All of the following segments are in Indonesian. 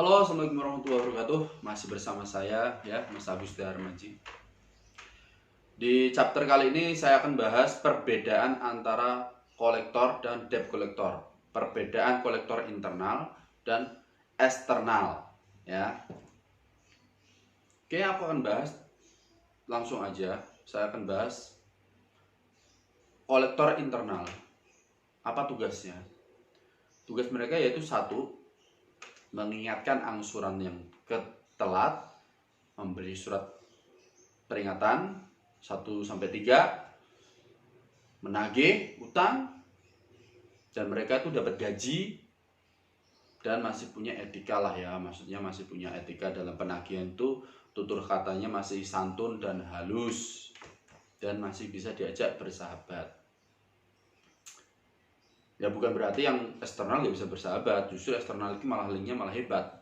Halo, assalamualaikum warahmatullahi wabarakatuh. Masih bersama saya ya, Mas Agus Darmaji. Di chapter kali ini saya akan bahas perbedaan antara kolektor dan debt collector. Perbedaan kolektor internal dan eksternal ya. Oke, aku akan bahas langsung aja. Saya akan bahas kolektor internal. Apa tugasnya? Tugas mereka yaitu satu, mengingatkan angsuran yang telat, memberi surat peringatan 1-3, menagih utang, dan mereka itu dapat gaji dan masih punya etika lah ya, maksudnya masih punya etika dalam penagihan itu, tutur katanya masih santun dan halus dan masih bisa diajak bersahabat. Ya bukan berarti yang eksternal nggak bisa bersahabat, justru eksternal itu malah linknya malah hebat.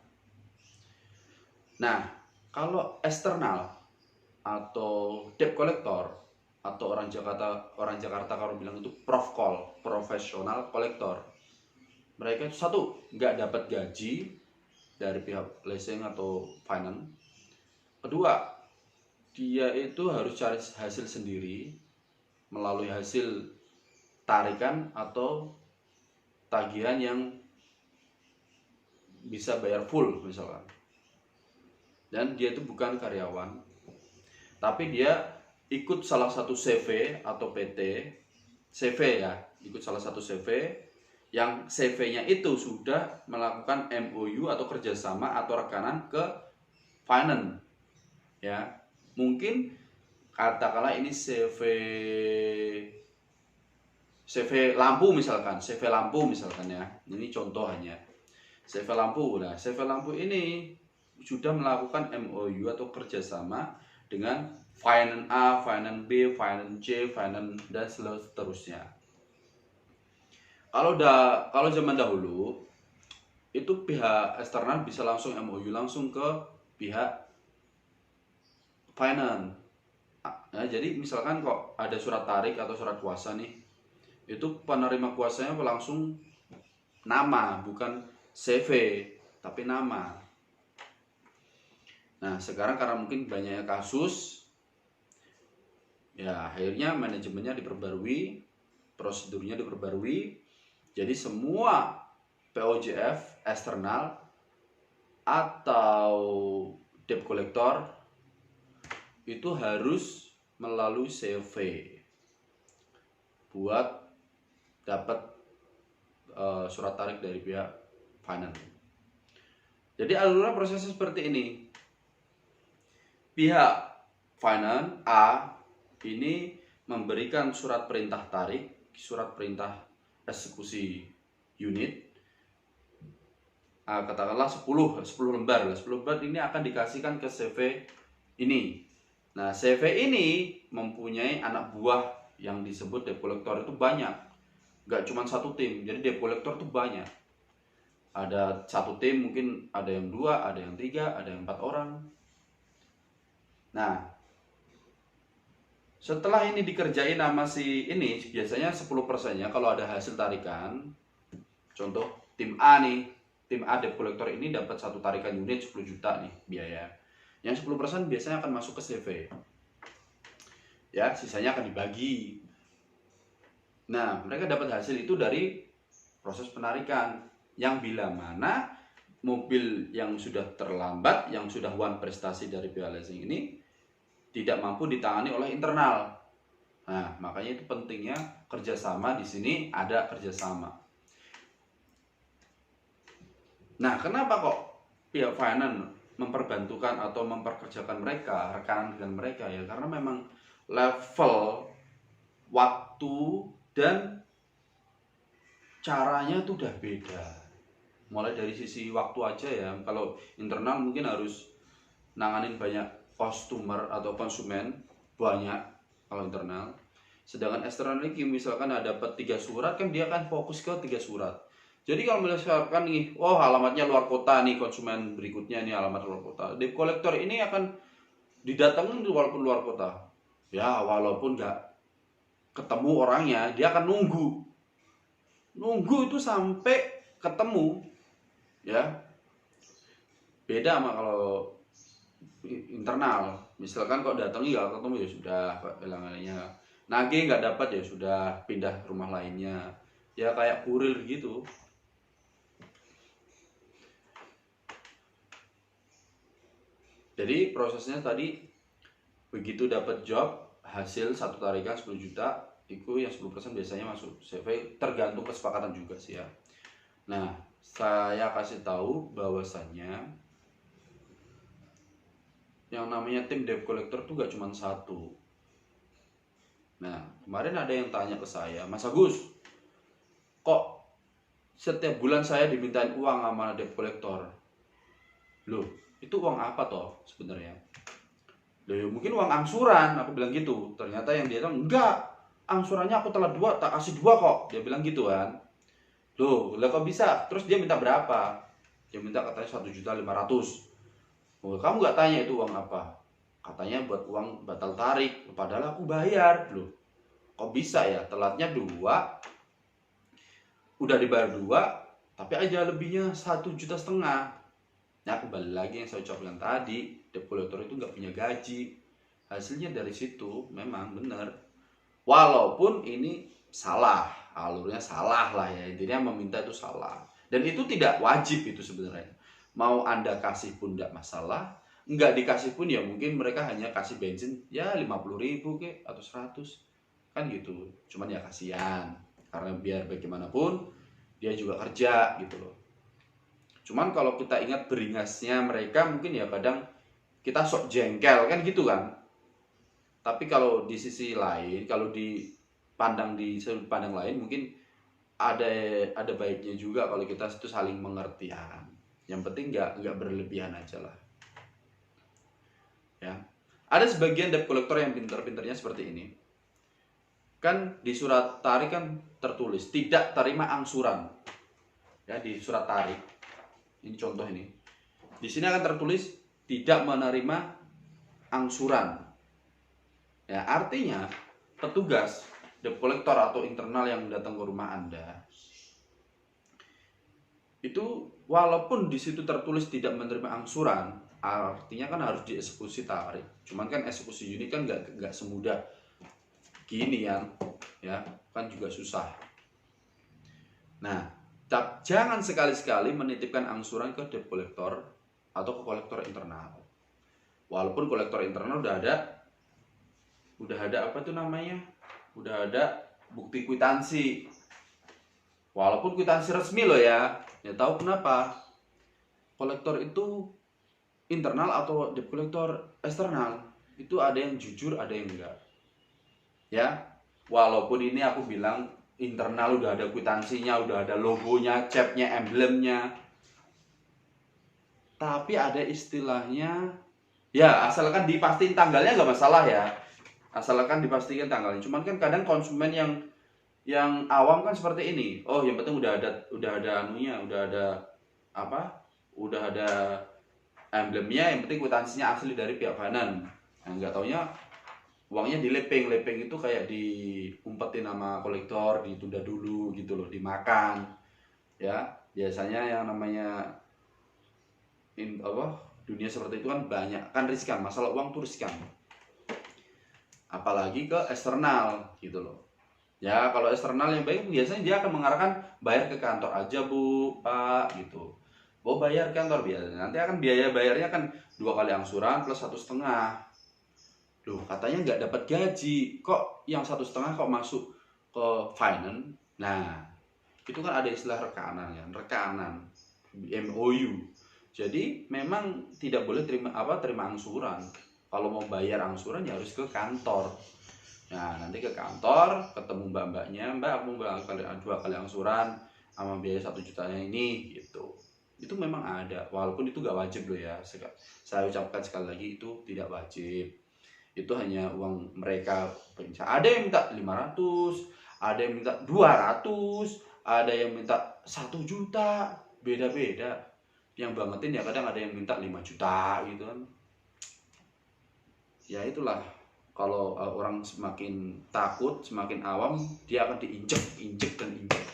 Nah, kalau eksternal atau debt collector atau orang Jakarta kalau bilang itu profesional kolektor. Mereka itu satu, nggak dapat gaji dari pihak leasing atau finance. Kedua, dia itu harus cari hasil sendiri melalui hasil tarikan atau tagihan yang bisa bayar full misalkan. Dan dia itu bukan karyawan, tapi dia ikut salah satu CV atau PT, CV ya, ikut salah satu CV yang CV-nya itu sudah melakukan MOU atau kerjasama atau rekanan ke finance ya. Mungkin katakanlah ini CV lampu misalkan, ya, ini contoh hanya CV lampu. Nah, CV lampu ini sudah melakukan MOU atau kerjasama dengan finance A, finance B, finance C, finance dan seterusnya. Kalau zaman dahulu itu pihak eksternal bisa langsung MOU langsung ke pihak finance. Nah, jadi misalkan kok ada surat tarik atau surat kuasa nih, itu penerima kuasanya langsung nama, bukan CV tapi nama. Nah, sekarang karena mungkin banyaknya kasus, ya akhirnya manajemennya diperbarui, prosedurnya diperbarui. Jadi semua POJF eksternal atau debt collector itu harus melalui CV buat dapat surat tarik dari pihak finance. Jadi alurnya prosesnya seperti ini. Pihak finance A ini memberikan surat perintah tarik, surat perintah eksekusi unit, katakanlah 10 lembar. 10 lembar ini akan dikasihkan ke CV ini. Nah, CV ini mempunyai anak buah yang disebut debt collector itu banyak. Gak cuma satu tim, jadi debt collector itu banyak. Ada satu tim mungkin ada yang 2, ada yang 3, ada yang 4 orang. Nah, setelah ini dikerjain sama si ini, biasanya 10%-nya kalau ada hasil tarikan, contoh tim A nih, tim A debt collector ini dapat satu tarikan unit 10 juta nih biaya. Yang 10% biasanya akan masuk ke CV. Ya, sisanya akan dibagi. Nah, mereka dapat hasil itu dari proses penarikan, yang bila mana mobil yang sudah terlambat, yang sudah one prestasi dari pihak leasing ini tidak mampu ditangani oleh internal. Nah, makanya itu pentingnya kerjasama. Di sini ada kerjasama. Nah, kenapa kok pihak finance memperbantukan atau memperkerjakan mereka, rekanan dengan mereka ya? Karena memang level, waktu, dan caranya itu udah beda. Mulai dari sisi waktu aja ya. Kalau internal mungkin harus nanganin banyak customer atau konsumen, banyak kalau internal. Sedangkan eksternal ini misalkan ada dapat 3 surat, kan dia akan fokus ke 3 surat. Jadi kalau misalkan nih, oh alamatnya luar kota nih, konsumen berikutnya nih alamat luar kota, debt collector ini akan didatengin walaupun luar kota. Ya walaupun nggak ketemu orangnya, dia akan nunggu itu sampai ketemu ya. Beda sama kalau internal, misalkan kok datangnya nggak ketemu ya sudah hilangannya, nagih nggak dapat ya sudah pindah rumah lainnya, ya kayak kurir gitu. Jadi prosesnya tadi, begitu dapat job, hasil satu tarikan 10 juta, itu yang 10% biasanya masuk CV, tergantung kesepakatan juga sih ya. Nah, saya kasih tahu bahwasannya yang namanya tim debt collector tuh gak cuma satu. Nah, kemarin ada yang tanya ke saya, Mas Agus, kok setiap bulan saya dimintain uang sama debt collector? Loh, itu uang apa toh sebenarnya? Loh, ya mungkin uang angsuran, aku bilang gitu. Ternyata yang dia bilang, enggak, angsurannya aku telah 2, tak kasih 2 kok. Dia bilang gitu kan. Loh, lah kok bisa? Terus dia minta berapa? Dia minta katanya 1.500.000. Oh, kamu nggak tanya itu uang apa? Katanya buat uang batal tarik. Padahal aku bayar. Loh, kok bisa ya? Telatnya 2, udah dibayar 2, tapi aja lebihnya 1,5 juta. Nah, kembali lagi yang saya ucapkan tadi, debt collector itu nggak punya gaji. Hasilnya dari situ memang benar. Walaupun ini salah, alurnya salah lah ya, intinya meminta itu salah. Dan itu tidak wajib itu sebenarnya. Mau Anda kasih pun tidak masalah, nggak dikasih pun ya mungkin mereka hanya kasih bensin ya 50.000 ke atau 100 kan gitu. Cuman ya kasihan, karena biar bagaimanapun dia juga kerja gitu loh. Cuman kalau kita ingat beringasnya mereka, mungkin ya kadang kita sok jengkel kan gitu kan. Tapi kalau di sisi lain, kalau dipandang di sudut pandang lain, mungkin ada baiknya juga kalau kita itu saling mengertian. Yang penting nggak berlebihan aja lah. Ya, ada sebagian debt collector yang pintar-pintarnya seperti ini. Kan di surat tarik kan tertulis tidak terima angsuran. Ya, di surat tarik. Ini contoh ini. Di sini akan tertulis tidak menerima angsuran. Ya, artinya petugas debt collector atau internal yang datang ke rumah Anda itu walaupun di situ tertulis tidak menerima angsuran, artinya kan harus dieksekusi tarik. Cuman kan eksekusi unit kan nggak semudah gini ya kan juga susah. Nah, jangan sekali-sekali menitipkan angsuran ke debt collector atau ke kolektor internal. Walaupun kolektor internal udah ada apa tuh namanya? Udah ada bukti kwitansi. Walaupun kwitansi resmi loh ya. Ya tahu kenapa? Kolektor itu internal atau debt collector eksternal itu ada yang jujur, ada yang enggak. Ya, walaupun ini aku bilang internal udah ada kwitansinya, udah ada logonya, capnya, emblemnya. Tapi ada istilahnya, ya asalkan dipastiin tanggalnya nggak masalah ya. Asalkan dipastikan tanggalnya. Cuman kan kadang konsumen yang awam kan seperti ini. Oh, yang penting udah ada anunya, udah ada apa? Udah ada emblemnya, yang penting kwitansinya asli dari pihak kanan. Nah, nggak taunya uangnya dilepeng itu kayak diumpetin sama kolektor, ditunda dulu gitu loh, dimakan. Ya, biasanya yang namanya dunia seperti itu kan banyak, kan riskan, masalah uang tuh riskan. Apalagi ke eksternal gitu loh. Ya, kalau eksternal yang baik biasanya dia akan mengarahkan bayar ke kantor aja Bu, Pak gitu. Oh, bayar kantor biasanya. Nanti akan biaya bayarnya kan 2 kali angsuran plus 1,5. Loh, katanya nggak dapat gaji. Kok yang 1,5 kok masuk ke finance? Nah, itu kan ada istilah rekanan ya, rekanan MOU. Jadi memang tidak boleh terima angsuran. Kalau mau bayar angsuran ya harus ke kantor. Nah, nanti ke kantor ketemu mbak-mbaknya, Mbak aku mau 2 kali angsuran sama biaya 1 jutanya ini gitu. Itu memang ada, walaupun itu gak wajib loh ya. Saya ucapkan sekali lagi, itu tidak wajib. Itu hanya uang mereka. Ada yang minta 500, ada yang minta 200, ada yang minta 1 juta, beda-beda. Yang bangetin ya kadang ada yang minta 5 juta gitu kan. Ya itulah, kalau orang semakin takut, semakin awam, dia akan diinjek dan injek.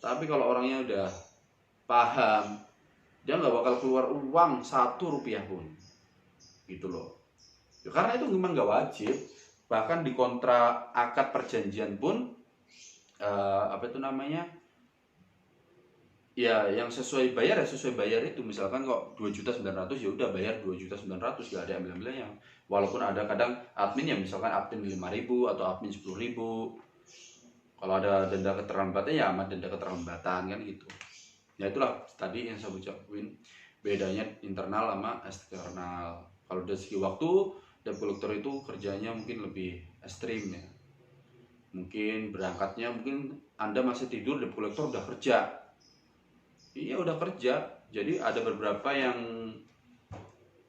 Tapi kalau orangnya udah paham dia nggak bakal keluar uang 1 rupiah pun, gitu loh. Ya, karena itu memang nggak wajib. Bahkan di kontrak akad perjanjian pun apa itu namanya, ya yang sesuai bayar ya sesuai bayar itu. Misalkan kok 2.900.000 ya udah bayar 2.900.000, gak ada ambil-ambilnya. Walaupun ada kadang admin yang misalkan admin 5.000 atau admin 10.000, kalau ada denda keterlambatan ya sama denda keterlambatan kan gitu. Ya itulah tadi yang saya ucapin, bedanya internal sama eksternal. Kalau dari segi waktu, debt collector itu kerjanya mungkin lebih ekstrim ya. Mungkin berangkatnya, mungkin Anda masih tidur, debt collector udah kerja. Iya udah kerja. Jadi ada beberapa yang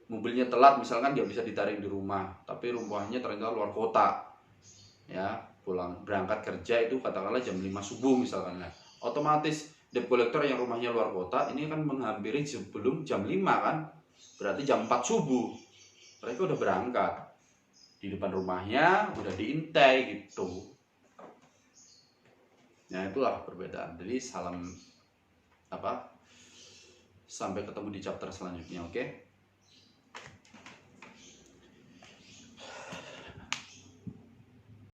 mobilnya telat, misalkan dia bisa ditarik di rumah, tapi rumahnya ternyata luar kota. Ya, pulang berangkat kerja itu katakanlah jam 5 subuh misalkan. Nah, otomatis debt collector yang rumahnya luar kota ini kan menghampiri sebelum jam 5 kan. Berarti jam 4 subuh mereka udah berangkat. Di depan rumahnya udah diintai gitu. Nah, itulah perbedaan. Jadi salam apa? Sampai ketemu di chapter selanjutnya, oke?